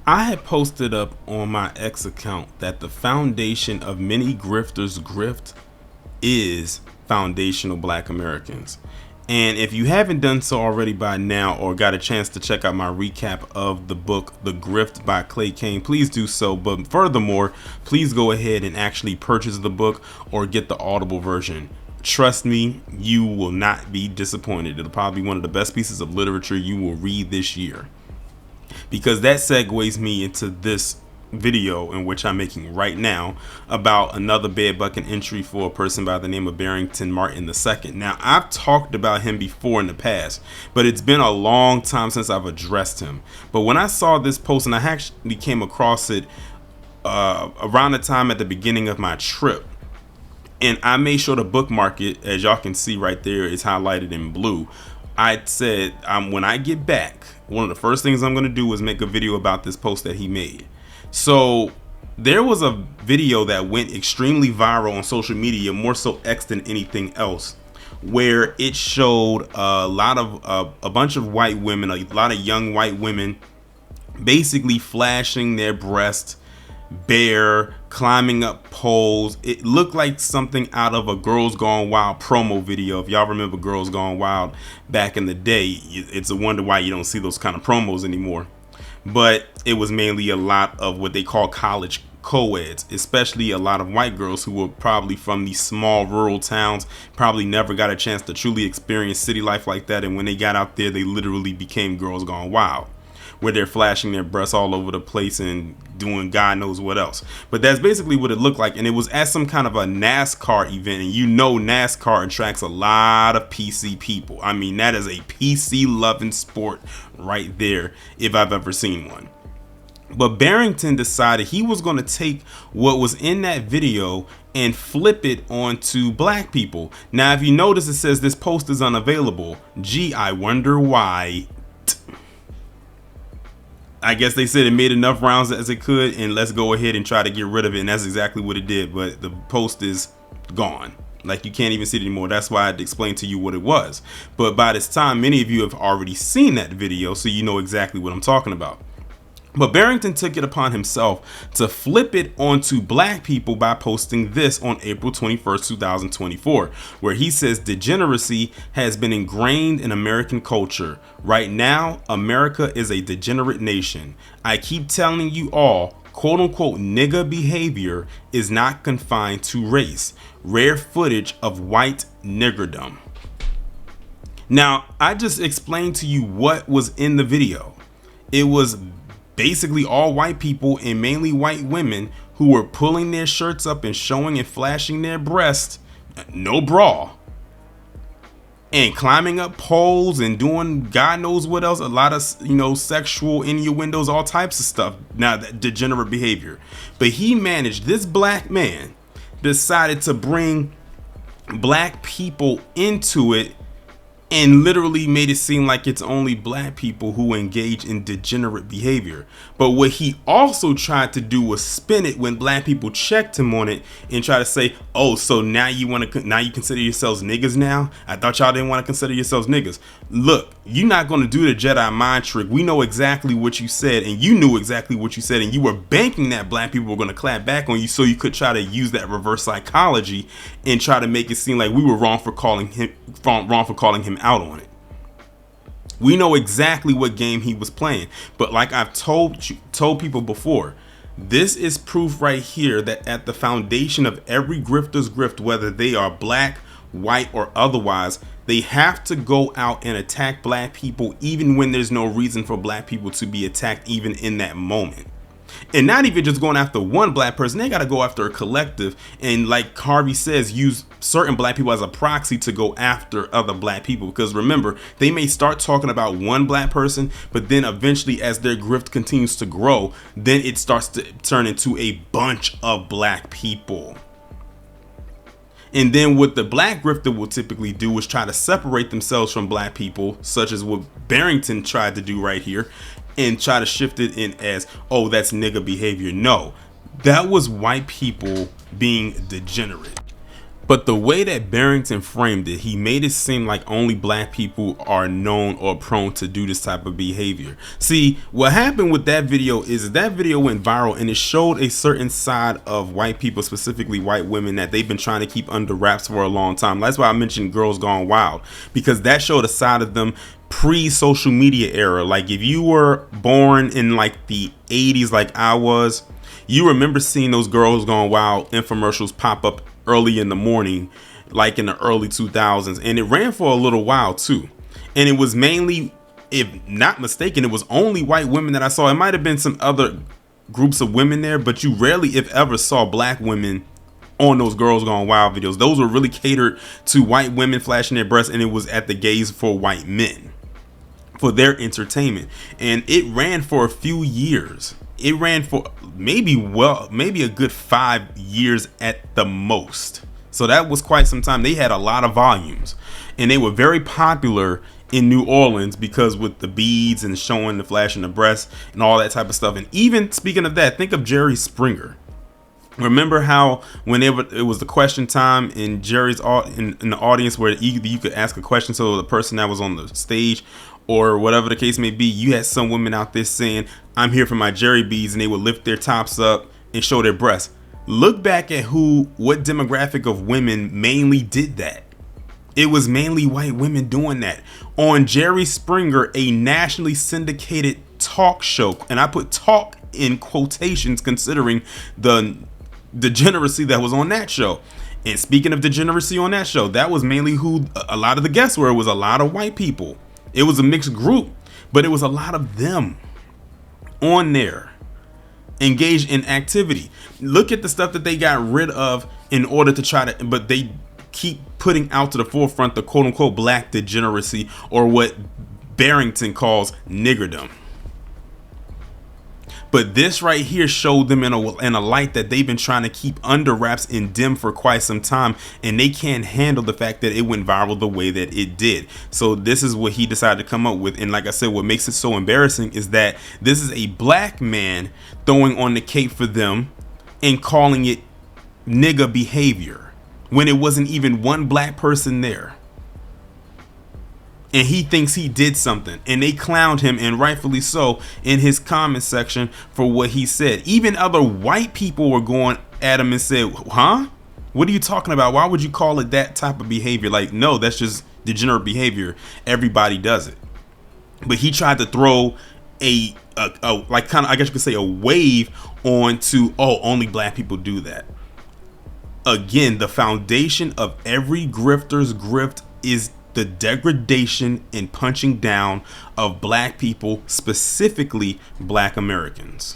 I had posted up on my X account that the foundation of many grifters grift is foundational Black Americans. And if you haven't done so already by now, or got a chance to check out my recap of the book The Grift by Clay Kane, please do so. But furthermore, please go ahead and actually purchase the book or get the Audible version. Trust me, you will not be disappointed. It'll probably be one of the best pieces of literature you will read this year, because that segues me into this video in which I'm making right now about another bed bucket entry for a person by the name of Barrington Martin II. Now, I've talked about him before in the past, but it's been a long time since I've addressed him. But when I saw this post, and I actually came across it around the time at the beginning of my trip, and I made sure to bookmark it, as y'all can see right there, it's highlighted in blue. I said, when I get back, one of the first things I'm going to do is make a video about this post that he made. So there was a video that went extremely viral on social media, more so X than anything else, where it showed a bunch of white women, a lot of young white women, basically flashing their breast bare, climbing up poles. It looked like something out of a Girls Gone Wild promo video. If y'all remember Girls Gone Wild back in the day, it's a wonder why you don't see those kind of promos anymore. But it was mainly a lot of what they call college co-eds, especially a lot of white girls who were probably from these small rural towns, probably never got a chance to truly experience city life like that. And when they got out there, they literally became Girls Gone Wild, where they're flashing their breasts all over the place and doing God knows what else. But that's basically what it looked like. And it was at some kind of a NASCAR event. And you know NASCAR attracts a lot of PC people. I mean, that is a PC loving sport right there, if I've ever seen one. But Barrington decided he was going to take what was in that video and flip it onto Black people. Now, if you notice, it says this post is unavailable. Gee, I wonder why. I guess they said it made enough rounds as it could, and let's go ahead and try to get rid of it. And that's exactly what it did. But the post is gone. Like, you can't even see it anymore. That's why I had to explain to you what it was. But by this time, many of you have already seen that video, so you know exactly what I'm talking about. But Barrington took it upon himself to flip it onto Black people by posting this on April 21st, 2024, where he says degeneracy has been ingrained in American culture. Right now, America is a degenerate nation. I keep telling you all, quote unquote, nigga behavior is not confined to race. Rare footage of white niggerdom. Now, I just explained to you what was in the video. It was basically all white people, and mainly white women, who were pulling their shirts up and showing and flashing their breasts, no bra, and climbing up poles and doing God knows what else, a lot of, sexual innuendos, all types of stuff. Now, that degenerate behavior. But he managed, this Black man decided to bring Black people into it, and literally made it seem like it's only Black people who engage in degenerate behavior. But what he also tried to do was spin it when Black people checked him on it and try to say, oh, so now you consider yourselves niggas now? I thought y'all didn't want to consider yourselves niggas. Look, you're not going to do the Jedi mind trick. We know exactly what you said, and you knew exactly what you said, and you were banking that Black people were going to clap back on you so you could try to use that reverse psychology and try to make it seem like we were wrong for calling him out on it. We know exactly what game he was playing, but like I've told people before, this is proof right here that at the foundation of every grifter's grift, whether they are Black, white, or otherwise, they have to go out and attack Black people even when there's no reason for Black people to be attacked, even in that moment. And not even just going after one Black person, they got to go after a collective. And like Harvey says, use certain Black people as a proxy to go after other Black people. Because remember, they may start talking about one Black person, but then eventually as their grift continues to grow, then it starts to turn into a bunch of Black people. And then what the Black grifter will typically do is try to separate themselves from Black people, such as what Barrington tried to do right here, and try to shift it in as, oh, that's nigga behavior. No, that was white people being degenerate. But the way that Barrington framed it, he made it seem like only black people are known or prone to do this type of behavior. See, what happened with that video is that video went viral and it showed a certain side of white people, specifically white women, that they've been trying to keep under wraps for a long time. That's why I mentioned Girls Gone Wild, because that showed a side of them pre-social media era. Like if you were born in like the 80s like I was, you remember seeing those Girls Gone Wild infomercials pop up early in the morning, like in the early 2000s, and it ran for a little while too. And it was mainly, if not mistaken, it was only white women that I saw. It might have been some other groups of women there, but you rarely, if ever, saw black women on those Girls Gone Wild videos. Those were really catered to white women flashing their breasts, and it was at the gaze for white men for their entertainment. And it ran for a few years. It ran for maybe a good 5 years at the most. So that was quite some time. They had a lot of volumes, and they were very popular in New Orleans because with the beads and showing the flashing the breasts and all that type of stuff. And even speaking of that, think of Jerry Springer. Remember how whenever it was the question time in Jerry's in the audience, where you could ask a question, so the person that was on the stage or whatever the case may be, you had some women out there saying, "I'm here for my Jerry beads," and they would lift their tops up and show their breasts. Look back at what demographic of women mainly did that. It was mainly white women doing that on Jerry Springer, a nationally syndicated talk show, and I put talk in quotations considering the degeneracy that was on that show. And speaking of degeneracy on that show, that was mainly who a lot of the guests were. It was a lot of white people. It was a mixed group, but it was a lot of them on there engaged in activity. Look at the stuff that they got rid of in order to try to, but they keep putting out to the forefront the quote unquote black degeneracy, or what Barrington calls niggerdom. But this right here showed them in a light that they've been trying to keep under wraps and dim for quite some time, and they can't handle the fact that it went viral the way that it did. So this is what he decided to come up with. And like I said, what makes it so embarrassing is that this is a black man throwing on the cape for them and calling it nigga behavior when it wasn't even one black person there. And he thinks he did something, and they clowned him, and rightfully so, in his comment section for what he said. Even other white people were going at him and said, "Huh? What are you talking about? Why would you call it that type of behavior?" Like, no, that's just degenerate behavior. Everybody does it. But he tried to throw a like kind of, I guess you could say, a wave onto, oh, only black people do that. Again, the foundation of every grifter's grift is the degradation and punching down of black people, specifically black Americans.